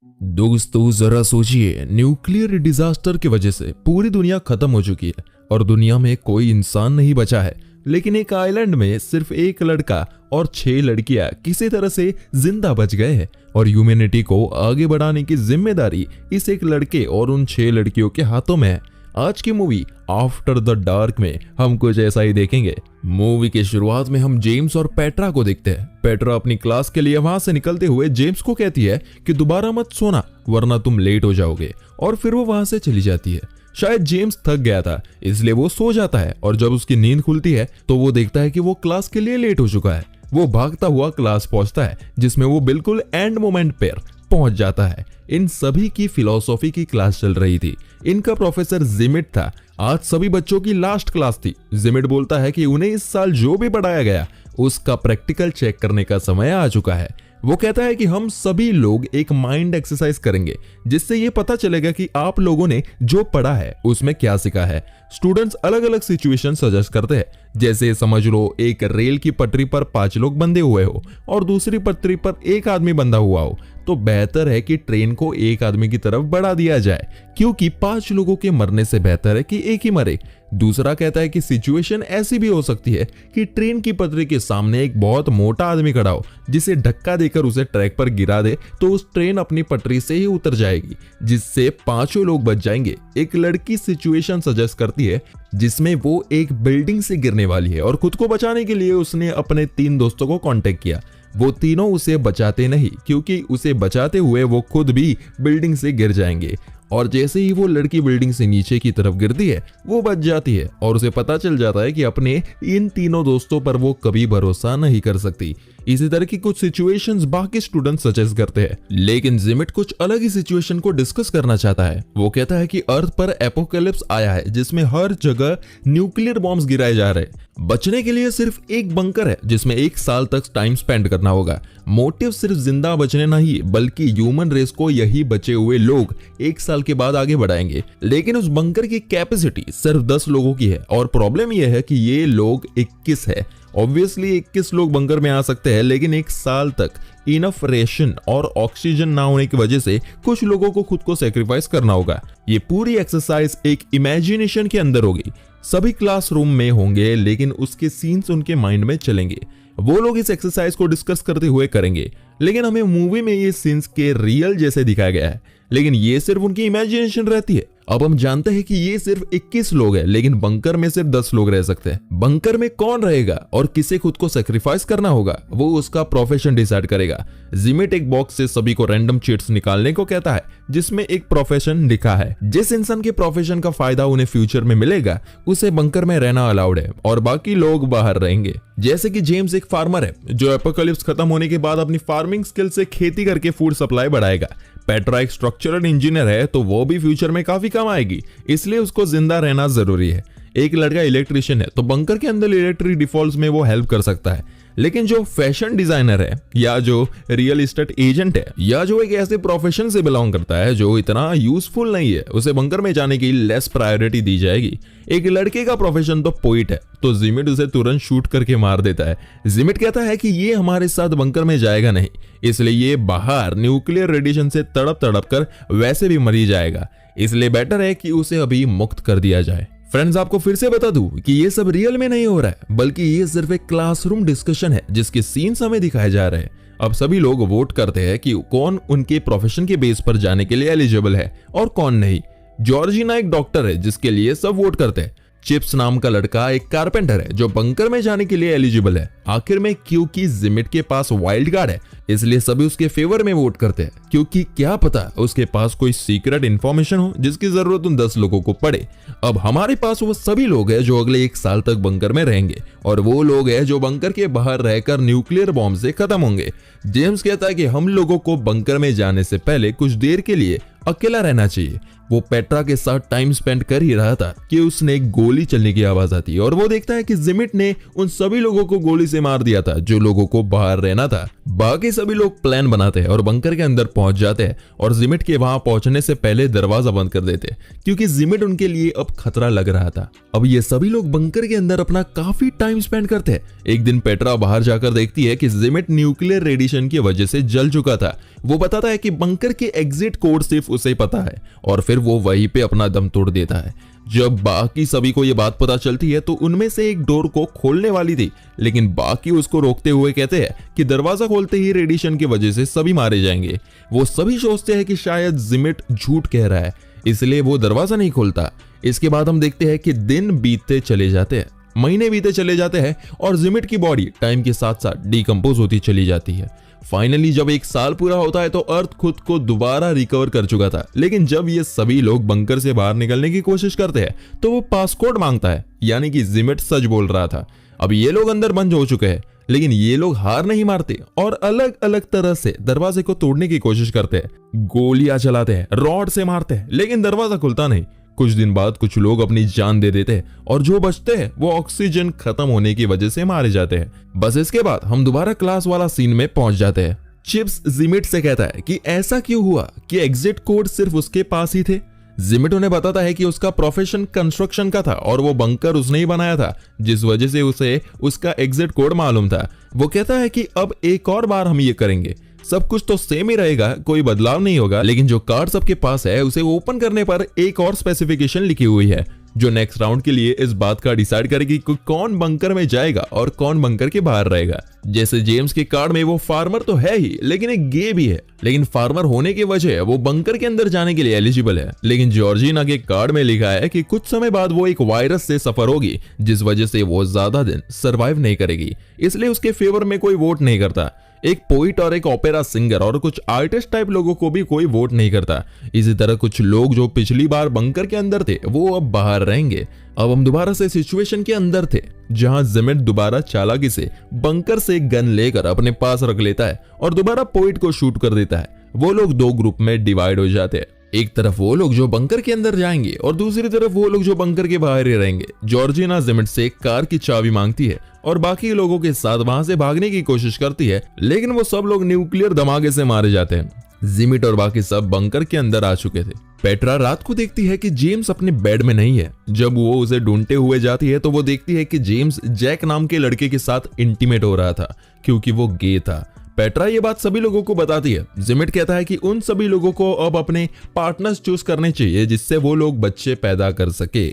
दोस्तों जरा सोचिए, न्यूक्लियर डिजास्टर की वजह से पूरी दुनिया खत्म हो चुकी है और दुनिया में कोई इंसान नहीं बचा है। लेकिन एक आइलैंड में सिर्फ एक लड़का और 6 लड़कियां किसी तरह से जिंदा बच गए हैं और ह्यूमैनिटी को आगे बढ़ाने की जिम्मेदारी इस एक लड़के और उन 6 लड़कियों के हाथों में है। आज की मूवी आफ्टर द डार्क में हम कुछ ऐसा ही देखेंगे। मूवी की शुरुआत में हम जेम्स और पेट्रा को देखते हैं। पेट्रा अपनी क्लास के लिए वहां से निकलते हुए जेम्स को कहती है कि दोबारा मत सोना वरना तुम लेट हो जाओगे, और फिर वो वहां से चली जाती है। शायद जेम्स थक गया था इसलिए वो सो जाता है और जब उसकी नींद खुलती है तो वो देखता है कि वो क्लास के लिए लेट हो चुका है। वो भागता हुआ क्लास पहुंचता है जिसमें वो बिल्कुल एंड मोमेंट पर पहुंच जाता है। इन सभी की फिलॉसफी की क्लास चल रही थी। इनका प्रोफेसर जिमिट था। आज सभी बच्चों की लास्ट क्लास थी। जिमिट बोलता है कि उन्हें इस साल जो भी पढ़ाया गया उसका प्रैक्टिकल चेक करने का समय आ चुका है। वो कहता है कि हम सभी लोग एक माइंड एक्सरसाइज करेंगे जिससे ये पता चलेगा कि आप लोगों ने जो पढ़ा है उसमें क्या सीखा है। स्टूडेंट्स अलग अलग सिचुएशन सजेस्ट करते हैं, जैसे समझ लो एक रेल की पटरी पर 5 लोग बंधे हुए हो और दूसरी पटरी पर एक आदमी बंधा हुआ हो, तो बेहतर है कि ट्रेन को एक आदमी की तरफ बढ़ा दिया जाए क्योंकि 5 लोगों के मरने से बेहतर है कि एक ही मरे। दूसरा कहता है कि सिचुएशन ऐसी भी हो सकती है कि ट्रेन की पटरी के सामने एक बहुत मोटा आदमी खड़ा हो जिसे धक्का देकर उसे ट्रैक पर गिरा दे तो उस ट्रेन अपनी पटरी से ही उतर जाएगी जिससे 5 लोग बच जाएंगे। एक लड़की सिचुएशन सजेस्ट करती है जिसमें वो एक बिल्डिंग से गिरने वाली है और खुद को बचाने के लिए उसने अपने 3 दोस्तों को कांटेक्ट किया। वो तीनों उसे बचाते नहीं क्योंकि उसे बचाते हुए वो खुद भी बिल्डिंग से गिर जाएंगे, और जैसे ही वो लड़की बिल्डिंग से नीचे की तरफ गिरती है वो बच जाती है और उसे पता चल जाता है कि अपने इन तीनों दोस्तों पर वो कभी भरोसा नहीं कर सकती। इसी तरह की कुछ सिचुएशंस बाकी स्टूडेंट सजेस्ट करते हैं, लेकिन जिमिट कुछ अलग ही सिचुएशन को डिस्कस करना चाहता है। वो कहता है कि अर्थ पर एपोकैलिप्स आया है जिसमें हर जगह न्यूक्लियर बॉम्ब्स गिराए जा रहे हैं। बचने के लिए सिर्फ एक बंकर है जिसमें 1 साल तक टाइम स्पेंड करना होगा। मोटिव सिर्फ जिंदा बचने नहीं बल्कि ह्यूमन रेस को यही बचे हुए लोग 1 साल के बाद आगे बढ़ाएंगे। लेकिन उस बंकर की कैपेसिटी सिर्फ 10 लोगों की है और प्रॉब्लम यह है कि ये लोग 21 है। ऑब्वियसली 21 लोग बंकर में आ सकते हैं, लेकिन 1 साल तक इनफ रेशन और ऑक्सीजन ना होने की वजह से कुछ लोगों को खुद को सेक्रीफाइस करना होगा। ये पूरी एक्सरसाइज एक इमेजिनेशन के अंदर होगी। सभी क्लासरूम में होंगे लेकिन उसके सीन्स उनके माइंड में चलेंगे। वो लोग इस एक्सरसाइज को डिस्कस करते हुए करेंगे, लेकिन हमें मूवी में ये सीन्स के रियल जैसे दिखाया गया है, लेकिन ये सिर्फ उनकी इमेजिनेशन रहती है। अब हम जानते हैं कि ये सिर्फ 21 लोग हैं, लेकिन बंकर में सिर्फ 10 लोग रह सकते हैं। बंकर में कौन रहेगा और किसे खुद को सेक्रीफाइस करना होगा वो उसका प्रोफेशन डिसाइड करेगा। जिमिट एक बॉक्स से सभी को रैंडम चिट्स निकालने को कहता है जिसमें एक प्रोफेशन लिखा है। जिस इंसान के प्रोफेशन का फायदा उन्हें फ्यूचर में मिलेगा उसे बंकर में रहना अलाउड है और बाकी लोग बाहर रहेंगे। जैसे कि जेम्स एक फार्मर है जो एपोकैलिप्स खत्म होने के बाद अपनी फार्मिंग स्किल से खेती करके फूड सप्लाई बढ़ाएगा। पेट्रा एक स्ट्रक्चरल इंजीनियर है तो वो भी फ्यूचर में काफी कम आएगी, इसलिए उसको जिंदा रहना जरूरी है। एक लड़का इलेक्ट्रिशियन है तो बंकर के अंदर इलेक्ट्रिक डिफॉल्ट्स में वो हेल्प कर सकता है। लेकिन जो फैशन डिजाइनर है या जो रियल एस्टेट एजेंट है या जो एक ऐसे प्रोफेशन से बिलोंग करता है जो इतना यूजफुल नहीं है, उसे बंकर में जाने की लेस प्रायोरिटी दी जाएगी। एक लड़के का प्रोफेशन तो पोइट है तो जिमिट उसे तुरंत शूट करके मार देता है। जिमिट कहता है कि ये हमारे साथ बंकर में जाएगा नहीं, इसलिए ये बाहर न्यूक्लियर रेडिएशन से तड़प तड़प कर वैसे भी मरी जाएगा, इसलिए बेटर है कि उसे अभी मुक्त कर दिया जाए। फ्रेंड्स, आपको फिर से बता दूं कि ये सब रियल में नहीं हो रहा है बल्कि ये सिर्फ एक क्लासरूम डिस्कशन है जिसके सीन्स हमें दिखाए जा रहे हैं। अब सभी लोग वोट करते हैं कि कौन उनके प्रोफेशन के बेस पर जाने के लिए एलिजिबल है और कौन नहीं। जॉर्जिना एक डॉक्टर है जिसके लिए सब वोट करते हैं। चिप्स नाम का लड़का एक कारपेंटर है जो बंकर में जाने के लिए एलिजिबल है। आखिर में क्योंकि जिमिट के पास वाइल्ड कार्ड है इसलिए सभी उसके फेवर में वोट करते हैं, क्योंकि क्या पता उसके पास कोई सीक्रेट इंफॉर्मेशन हो जिसकी जरूरत उन 10 लोगों को पड़े। अब हमारे पास वो सभी लोग हैं जो अगले 1 साल तक बंकर में रहेंगे और वो लोग हैं जो बंकर के बाहर रहकर न्यूक्लियर बॉम्ब से खत्म होंगे। जेम्स कहता है कि हम लोगों को बंकर में जाने से पहले कुछ देर के लिए अकेला रहना चाहिए। वो पेट्रा के साथ टाइम स्पेंड कर ही रहा था कि उसने गोली चलने की आवाज आती है और वो देखता है कि जिमिट ने उन सभी लोगों को गोली से मार दिया था जो लोगों को बाहर रहना था। बाकी सभी लोग प्लान बनाते हैं और बंकर के अंदर पहुंच जाते हैं और जिमिट के वहां पहुंचने से पहले दरवाजा बंद कर देते क्योंकि जिमिट उनके लिए अब खतरा लग रहा था। अब ये सभी लोग बंकर के अंदर अपना काफी टाइम स्पेंड करते हैं। एक दिन पेट्रा बाहर जाकर देखती है कि जिमिट न्यूक्लियर रेडिएशन की वजह से जल चुका था। वो बताता है कि बंकर के एग्जिट कोड सिर्फ उसे पता है और फिर वो वहीं पे अपना दम तोड़ देता है। जब बाकी सभी को ये बात पता चलती है तो उनमें से एक डोर को खोलने वाली थी, लेकिन बाकी उसको रोकते हुए कहते हैं कि दरवाजा खोलते ही रेडिएशन की वजह से सभी मारे जाएंगे। वो सभी सोचते हैं कि शायद जिमिट झूठ कह रहा है, इसलिए वो दरवाजा नहीं खोलता। इसके बाद हम देखते हैं कि दिन बीतते चले जाते हैं, महीने बीते चले जाते हैं और जिमिट की बॉडी टाइम के साथ साथ डिकम्पोज होती चली जाती है। फाइनली जब 1 साल पूरा होता है तो अर्थ खुद को दोबारा रिकवर कर चुका था, लेकिन जब ये सभी लोग बंकर से बाहर निकलने की कोशिश करते हैं तो वो पासकोड मांगता है, यानी कि जिमिट सच बोल रहा था। अब ये लोग अंदर बंद हो चुके हैं, लेकिन ये लोग हार नहीं मारते और अलग अलग तरह से दरवाजे को तोड़ने की कोशिश करते हैं। गोलियां चलाते हैं, रॉड से मारते हैं, लेकिन दरवाजा खुलता नहीं। कुछ दिन बाद कुछ लोग अपनी जान दे देते हैं और जो बचते हैं वो ऑक्सीजन खत्म होने की वजह से मारे जाते हैं। बस इसके बाद हम दोबारा क्लास वाला सीन में पहुंच जाते हैं। चिप्स जिमिट से कहता है कि ऐसा क्यों हुआ कि एग्जिट कोड सिर्फ उसके पास ही थे। जिमिट उन्हें बताता है कि उसका प्रोफेशन कंस्ट्रक्शन का था और वो बंकर उसने ही बनाया था, जिस वजह से उसे उसका एग्जिट कोड मालूम था। वो कहता है कि अब एक और बार हम ये करेंगे, सब कुछ तो सेम ही रहेगा, कोई बदलाव नहीं होगा, लेकिन जो कार्ड सबके पास है उसे ओपन करने पर एक और स्पेसिफिकेशन लिखी हुई है जो नेक्स्ट राउंड के लिए इस बात का डिसाइड करेगी कि कौन बंकर में जाएगा और कौन बंकर के बाहर रहेगा। जैसे जेम्स के कार्ड में वो फार्मर तो है ही, लेकिन एक गे भी है, लेकिन फार्मर होने की वजह वो बंकर के अंदर जाने के लिए एलिजिबल है। लेकिन जॉर्जिना के कार्ड में लिखा है कि कुछ समय बाद वो एक वायरस से सफर होगी, जिस वजह से वो ज्यादा दिन सरवाइव नहीं करेगी, इसलिए उसके फेवर में कोई वोट नहीं करता। एक पोइट और एक ओपेरा सिंगर और कुछ आर्टिस्ट टाइप लोगों को भी कोई वोट नहीं करता। इसी तरह कुछ लोग जो पिछली बार बंकर के अंदर थे वो अब बाहर रहेंगे। अब हम दोबारा से सिचुएशन के अंदर थे जहां जिमिट दोबारा चालाकी से बंकर से गन लेकर अपने पास रख लेता है और दोबारा पोइट को शूट कर देता है। वो लोग 2 ग्रुप में डिवाइड हो जाते हैं, एक तरफ वो लोग जो बंकर के अंदर जाएंगे और दूसरी तरफ वो लोग जो बंकर के बाहर ही रहेंगे। जॉर्जिना जिमिट से कार की चाबी मांगती है और बाकी लोगों के साथ वहां से भागने की कोशिश करती है, लेकिन वो सब लोग न्यूक्लियर धमाके से मारे जाते हैं। जिमिट और बाकी सब बंकर के अंदर आ चुके थे। पेट्रा रात को देखती है कि जेम्स अपने बेड में नहीं है। जब वो उसे ढूंढते हुए जाती है तो वो देखती है कि जेम्स जैक नाम के लड़के के साथ इंटीमेट हो रहा था क्योंकि वो गे था। पेट्रा ये बात सभी लोगों को बताती है। जिमिट कहता है कि उन सभी लोगों को अब अपने पार्टनर्स चूज करने चाहिए जिससे वो लोग बच्चे पैदा कर सके।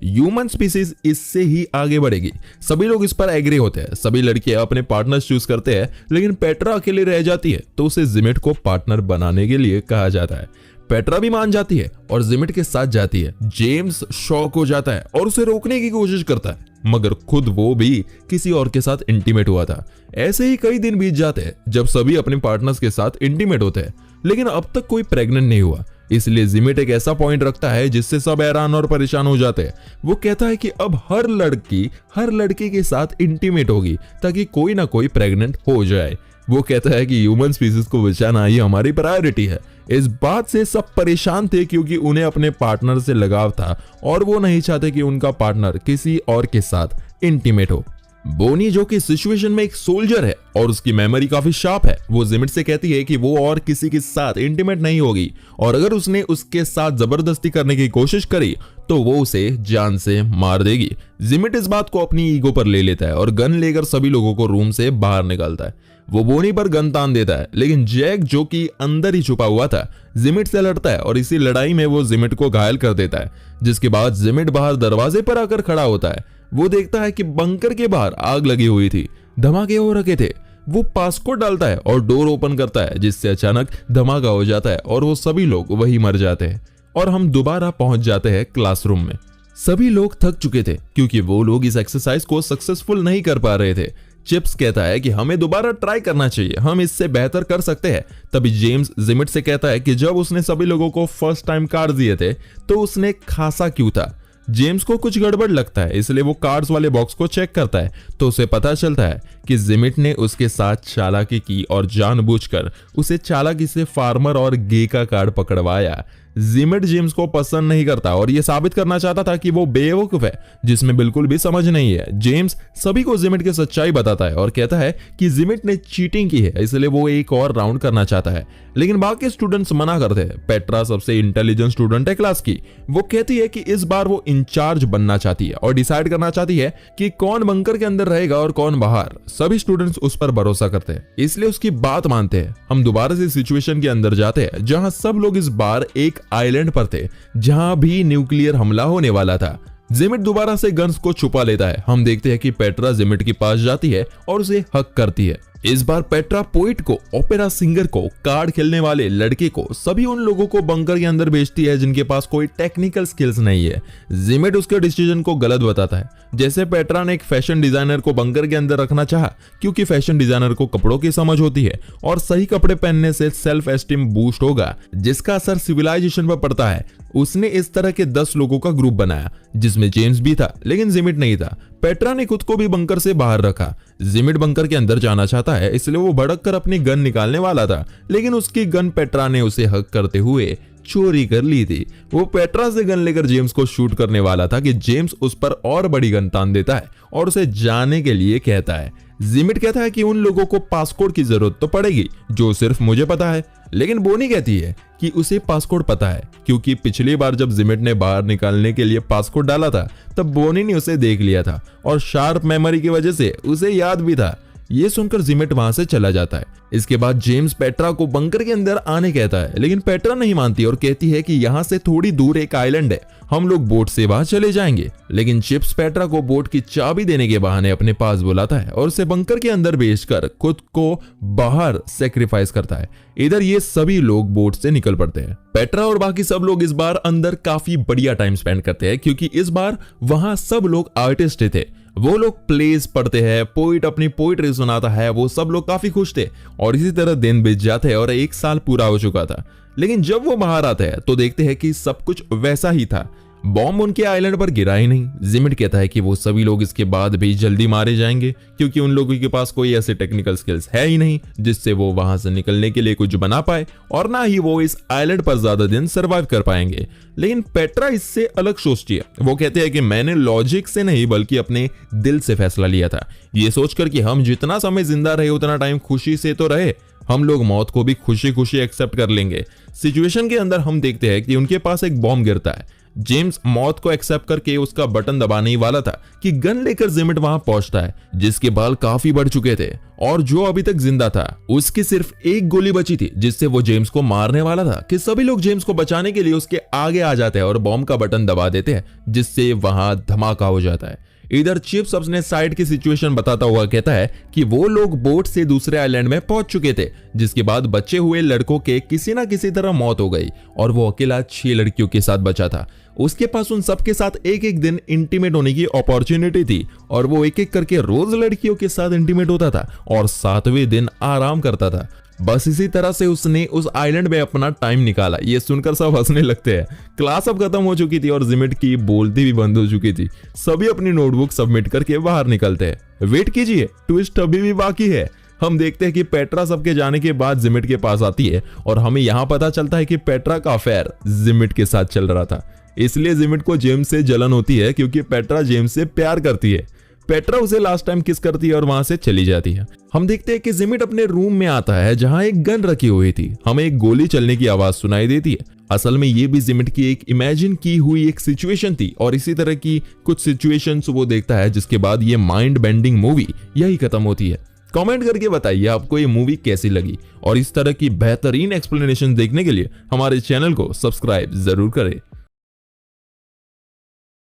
ह्यूमन स्पीसीज इससे ही आगे बढ़ेगी। सभी लोग इस पर एग्री होते हैं। सभी लड़कियां अपने पार्टनर्स चूज करते हैं, लेकिन पेट्रा अकेले रह जाती है तो उसे जिमिट को पार्टनर बनाने के लिए कहा जाता है। पेट्रा भी मान जाती है और जिमिट के साथ जाती है। जेम्स शॉक हो जाता है और उसे रोकने की कोशिश करता है, मगर खुद वो भी किसी और के साथ इंटीमेट हुआ था। ऐसे ही कई दिन बीत जाते हैं जब सभी अपने पार्टनर्स के साथ इंटीमेट होते हैं, लेकिन अब तक कोई प्रेग्नेंट नहीं हुआ। इसलिए जिमिट एक ऐसा पॉइंट रखता है जिससे सब हैरान और परेशान हो जाते हैं। वो कहता है कि अब हर लड़की हर लड़के के साथ इंटीमेट होगी ताकि कोई ना कोई प्रेग्नेंट हो जाए। वो कहता है कि ह्यूमन स्पीसीज को बचाना ही हमारी प्रायोरिटी है। इस बात से सब परेशान थे क्योंकि उन्हें अपने पार्टनर से लगाव था और वो नहीं चाहते कि उनका पार्टनर किसी और के साथ इंटीमेट हो। बोनी जो कि सिचुएशन में एक सोल्जर है और उसकी मेमोरी काफी शार्प है, वो जिमिट से कहती है कि वो और किसी के साथ इंटीमेट नहीं होगी और अगर उसने उसके साथ जबरदस्ती करने की कोशिश करी तो वो उसे जान से मार देगी। जिमिट इस बात को अपनी ईगो पर ले लेता है और गन लेकर सभी लोगों को रूम से बाहर निकालता है। वो बोनी पर गन तान देता है, लेकिन जैक जो कि अंदर ही छुपा हुआ था जिमिट से लड़ता है और इसी लड़ाई में वो जिमिट को घायल कर देता है। जिसके बाद जिमिट बाहर दरवाजे पर आकर खड़ा होता है। वो देखता है कि बंकर के बाहर आग लगी हुई थी, धमाके हो रखे थे। वो पासकोड डालता है और डोर ओपन करता है, जिससे अचानक धमाका हो जाता है और वो सभी लोग वही मर जाते हैं। और हम दोबारा पहुंच जाते हैं क्लासरूम में। सभी लोग थक चुके थे क्योंकि वो लोग इस एक्सरसाइज को सक्सेसफुल नहीं कर पा रहे थे। चिप्स कहता है कि हमें दोबारा ट्राई करना चाहिए, हम इससे बेहतर कर सकते हैं। तभी जेम्स जिमिट से कहता है कि जब उसने सभी लोगों को फर्स्ट टाइम कार्ड दिए थे तो उसने खासा क्यों था। जेम्स को कुछ गड़बड़ लगता है, इसलिए वो कार्ड्स वाले बॉक्स को चेक करता है तो उसे पता चलता है कि जिमिट ने उसके साथ चालाकी की और जानबूझकर उसे चालाकी से फार्मर और गे का कार्ड पकड़वाया। जिमिट जेम्स को पसंद नहीं करता और ये साबित करना चाहता था कि वो बेवकूफ है जिसमें बिल्कुल भी समझ नहीं है। जेम्स सभी को जिमिट की सच्चाई बताता है और कहता है कि जिमिट ने चीटिंग की है, इसलिए वो एक और राउंड करना चाहता है, लेकिन बाकी स्टूडेंट्स मना करते हैं। पेट्रा सबसे इंटेलिजेंट स्टूडेंट है क्लास की। वो कहती है कि इस बार वो इंचार्ज बनना चाहती है और डिसाइड करना चाहती है कि कौन बंकर के अंदर रहेगा और कौन बाहर। सभी स्टूडेंट्स उस पर भरोसा करते हैं, इसलिए उसकी बात मानते हैं। हम दोबारा से सिचुएशन के अंदर जाते हैं जहां सब लोग इस बार एक आइलैंड पर थे जहां भी न्यूक्लियर हमला होने वाला था। जिमिट दोबारा से गन्स को छुपा लेता है। हम देखते हैं कि पेट्रा जिमिट के पास जाती है और उसे हक करती है। इस बार पेट्रा पोइट को, ओपेरा सिंगर को, कार्ड खेलने वाले लड़के को, सभी उन लोगों को बंकर के अंदर भेजती है जिनके पास कोई टेक्निकल स्किल्स नहीं है। जिमिट उसके डिसीजन को गलत बताता है। जैसे पेट्रा ने एक फैशन डिजाइनर को बंकर के अंदर रखना चाहा क्योंकि फैशन डिजाइनर को कपड़ों की समझ होती है और सही कपड़े पहनने से सेल्फ एस्टीम बूस्ट होगा जिसका असर सिविलाइजेशन पर पड़ता है। उसने इस तरह के 10 लोगों का ग्रुप बनाया जिसमें जेम्स भी था लेकिन जिमिट नहीं था। पेट्रा ने खुद को भी बंकर से बाहर रखा। जिमिट बंकर के अंदर जाना चाहता है इसलिए वो भड़क कर अपनी गन निकालने वाला था, लेकिन उसकी गन पेट्रा ने उसे हक करते हुए चोरी कर ली थी। वो पेट्रा से गन लेकर जेम्स को शूट करने वाला था कि जेम्स उस पर और बड़ी गन तान देता है और उसे जाने के लिए कहता है। जिमिट कहता है कि उन लोगों को पासकोड की जरूरत तो पड़ेगी जो सिर्फ मुझे पता है, लेकिन बोनी कहती है कि उसे पासकोड पता है क्योंकि पिछली बार जब जिमिट ने बाहर निकालने के लिए पासकोड डाला था तब बोनी ने उसे देख लिया था और शार्प मेमोरी की वजह से उसे याद भी था। ये सुनकर जिमिट वहां से चला जाता है। इसके बाद जेम्स पेट्रा को बंकर के अंदर आने कहता है, लेकिन पेट्रा नहीं मानती और कहती है कि यहाँ से थोड़ी दूर एक आइलैंड है, हम लोग बोट से वहां चले जाएंगे। लेकिन चिप्स पेट्रा को बोट की चाबी देने के बहाने अपने पास बुलाता है और उसे बंकर के अंदर भेजकर खुद को बाहर सेक्रीफाइस करता है। इधर ये सभी लोग बोट से निकल पड़ते हैं। पेट्रा और बाकी सब लोग इस बार अंदर काफी बढ़िया टाइम स्पेंड करते हैं क्योंकि इस बार वहां सब लोग आर्टिस्ट थे। वो लोग प्लेस पढ़ते हैं, पोइट अपनी पोइट्री सुनाता है, वो सब लोग काफी खुश थे और इसी तरह दिन बीत जाते हैं और 1 साल पूरा हो चुका था। लेकिन जब वो बाहर आते हैं तो देखते हैं कि सब कुछ वैसा ही था। बॉम्ब उनके आइलैंड पर गिरा ही नहीं। जिमिट कहता है कि वो सभी लोग इसके बाद भी जल्दी मारे जाएंगे क्योंकि उन लोगों के पास कोई ऐसे टेक्निकल स्किल्स है ही नहीं जिससे वो वहां से निकलने के लिए कुछ बना पाए और ना ही वो इस आइलैंड पर ज्यादा दिन सरवाइव कर पाएंगे। लेकिन पेट्रा इससे अलग सोचती है। वो कहते हैं कि मैंने लॉजिक से नहीं बल्कि अपने दिल से फैसला लिया था, ये सोचकर कि हम जितना समय जिंदा रहे उतना टाइम खुशी से तो रहे, हम लोग मौत को भी खुशी खुशी एक्सेप्ट कर लेंगे। सिचुएशन के अंदर हम देखते हैं कि उनके पास एक बॉम्ब गिरता है। जेम्स मौत को एक्सेप्ट करके उसका बटन दबाने ही वाला था कि गन लेकर जिमिट वहां पहुंचता है जिसके बाल काफी बढ़ चुके थे और जो अभी तक जिंदा था उसकी सिर्फ एक गोली बची थी जिससे वो जेम्स को मारने वाला था कि सभी लोग जेम्स को बचाने के लिए उसके आगे आ जाते हैं और बॉम्ब का बटन दबा देते हैं जिससे वहां धमाका हो जाता है। इधर चिप्स अपने साइड की सिचुएशन बताता हुआ कहता है कि वो लोग बोट से दूसरे आइलैंड में पहुंच चुके थे जिसके बाद बचे हुए लड़कों के किसी ना किसी तरह मौत हो गई और वो अकेला 6 लड़कियों के साथ बचा था। उसके पास उन सबके साथ एक एक दिन इंटीमेट होने की अपॉर्चुनिटी थी और वो एक एक करके रोज लड़कियों के साथ इंटीमेट होता था और 7वें दिन आराम करता था। बस इसी तरह से उसने उस आइलैंड में अपना टाइम निकाला। ये सुनकर सब हंसने लगते हैं। क्लास अब खत्म हो चुकी थी और जिमिट की बोलती भी बंद हो चुकी थी। सभी अपनी नोटबुक सबमिट करके बाहर निकलते हैं। वेट कीजिए, ट्विस्ट अभी भी बाकी है। हम देखते हैं कि पेट्रा सबके जाने के बाद जिमिट के पास आती है और हमें यहाँ पता चलता है कि पेट्रा का अफेयर जिमिट के साथ चल रहा था। इसलिए जिमिट को जेम्स से जलन होती है क्योंकि पेट्रा जेम्स से प्यार करती है। पेट्रा उसे लास्ट टाइम किस करती है और वहां से चली जाती है। हम देखते हैं कि जिमिट अपने रूम में आता है जहां एक गन रखी हुई थी। हमें एक गोली चलने की आवाज सुनाई देती है। असल में ये भी जिमिट की एक इमेजिन की हुई एक सिचुएशन थी और इसी तरह की कुछ सिचुएशंस वो देखता है जिसके बाद ये माइंड बेंडिंग मूवी यही खत्म होती है। कमेंट करके बताइए आपको ये मूवी कैसी लगी और इस तरह की बेहतरीन एक्सप्लेनेशन देखने के लिए हमारे चैनल को सब्सक्राइब जरूर करें।